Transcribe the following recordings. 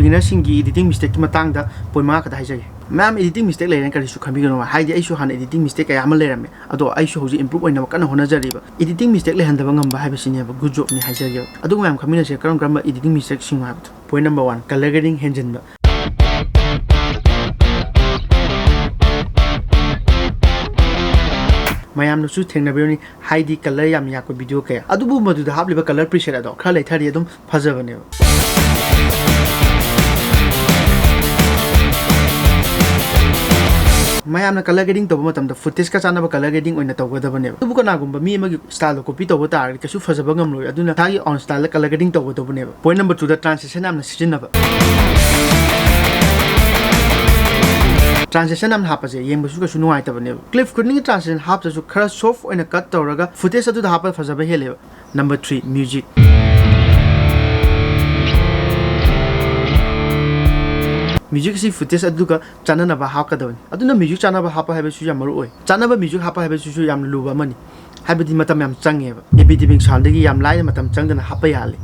beginnersꯤꯡꯒꯤ editing mistake की matangda point मा कदा हाइजागे मैम editing mistake लेरन करिसु खमिगनो हाइदि आइसु हान editing mistake कया मा लेरमे अदो आइसु होजि improve ओइना कन होनाजरिबा editing mistake लेहनदबा ngamba हाइबसिनेबा good job नि हाइजागे अदो मैम खमिनसे करम करम editing mistake सिंग हाइबतो point number 1 color grading हेंजनबा मैम नसु थेंगनबेनि हाइदि कलर याम याको वीडियो कया अदुबु मदुदा हाबलिबा कलर प्रीसेट अदो खरा लेथारि अदुम फजबनेबा मैम कलर ग्रेडिंग तब मतलब फुटेज का चानब कलर ग्रेडिंग तौगदबने कनागुब मी स्टाइल कॉपी तब तार कई फजब गमलोई ऑन स्टाइल कलर ग्रेडिंग तौगदबने पॉइंट नंबर 2 ट्रांसलेशन सिजनब ट्रांसलेशन हापसे येंबसु कछु नुआइतबने क्लिप खुदनी ट्रांसलेशन हापसु खरा सॉफ्ट ओइना कट तौरगा फुटेज अदु हाप फजब हेले नंबर 3 म्यूजिक म्यूजिक से फुटेज अदुगा चाननबा हापकदबनी अदुना म्यूजिक चानबा हापा हाबसु याम मरु ओइ चानबा म्यूजिक हापा हाबसु याम लुबा मनी हाबदि मतम याम चंगेबा एपिडेमिक साउंडगी याम लाइन मतम चंगदना हापा याले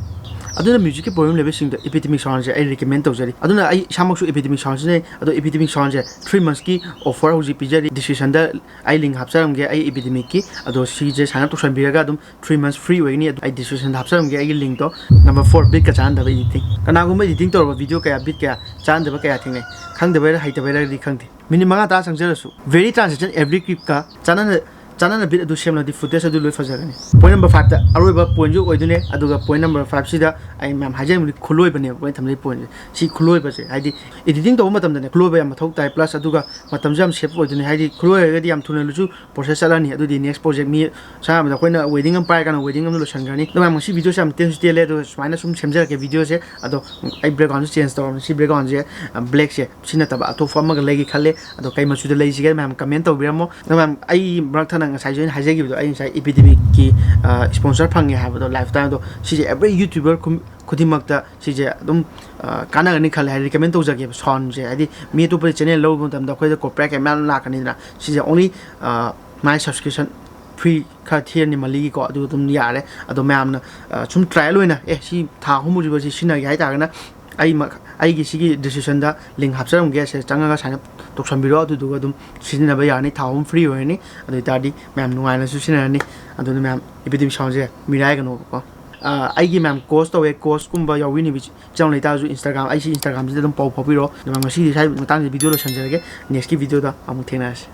अदुना म्यूजिक के प्रॉब्लम लेबे सिंग द एपिडेमिक साउंड से आई रिकमेंड तौजरी अदुना आई सामक्सु एपिडेमिक साउंड से अदो एपिडेमिक साउंड से 3 मंथ्स की ऑफर होजि पिजरी डिस्क्रिप्शन द आई लिंक हापसरमगे आई एपिडेमिक की अदो सी जे साइन अप तो संबिरगा अदुम 3 मंथ्स फ्री होइनी आई डिस्क्रिप्शन द हापसरमगे आई लिंक तो नंबर 4 बिट का चान दबे एडिटिंग कनागुम एडिटिंग तौरबा वीडियो कया बिट कया चान दबा कया थिंगने खंगदबे हाइतबे रि खंगथि मिनिट 5 ता संगजरसु वेरी ट्रांजिशन एवरी क्लिप का चाना बिट अदु सेमना दि फुटेज अदु लोय फजगनी पॉइंट नंबर 5 ता अरोइबा पॉइंट जो ओइदुने अदुगा पॉइंट नंबर 5 सिदा आई मैम हाइजेम खुलोय बने पॉइंट थमले पॉइंट सी खुलोय बसे हाइदि एडिटिंग तो मतम दने खुलोय याम मथौ ताइ प्लस अदुगा मतम जम सेप ओइदुने हाइदि खुलोय गदि याम थुने लुजु प्रोसेस चलानी अदु दि नेक्स्ट प्रोजेक्ट मी साम दा कोइना वेडिंग अम पाइ काना वेडिंग अम लोसनगनी द मैम सी वीडियो साम टेंस तेले अदु स्वाइना सुम सेमजर के वीडियो से अदो आई बैकग्राउंड चेंज तो सी बैकग्राउंड से ब्लैक से सिना तबा तो फॉर्म लेगी खले अदो कई मसुद लेगी सिगे मैम कमेंट तो बिरमो मैम आई ब्रक थना साइजन हाइजेगी एपिडेमिक की स्पॉन्सर फंगे है लाइफ टाइम तो सीजे एवरी यूट्यूबर खुदिमक्ता सीजे अदुम कानागनी खले है रिकमेंड तौजगे साउंड से हाइदि मी तो चैनल लो मतम द खोय कॉर्पोरेट के मैम लाकनीना सीजे ओनली माय सब्सक्रिप्शन फ्री खा थियरनी मली को अदु तुम यारे अदो मैम सुम ट्रायल होइना ए सी था हुमुजिबो सी सिनागे हाइ तागना आई सिगी डिस्क्रिप्शन दा लिंक हापसरमगे से चंगा साइन तोसंबिरो अदुदुगा दुम सिजिनबा यानी थाउम फ्री होइनी अदु तादी मैम नुआइना सुसिनानी अदु मैम एपिडेमिक साउंड से मिरायगनो को आईगी मैम कोर्स तवे कोर्स कुंबा याविनी बि चंग लेताजु इंस्टाग्राम आई सी इंस्टाग्राम से दम पाउ फपिरो मैम सी साइ मतांग वीडियो लो संजरगे नेक्स्ट की वीडियो दा अमु थेनास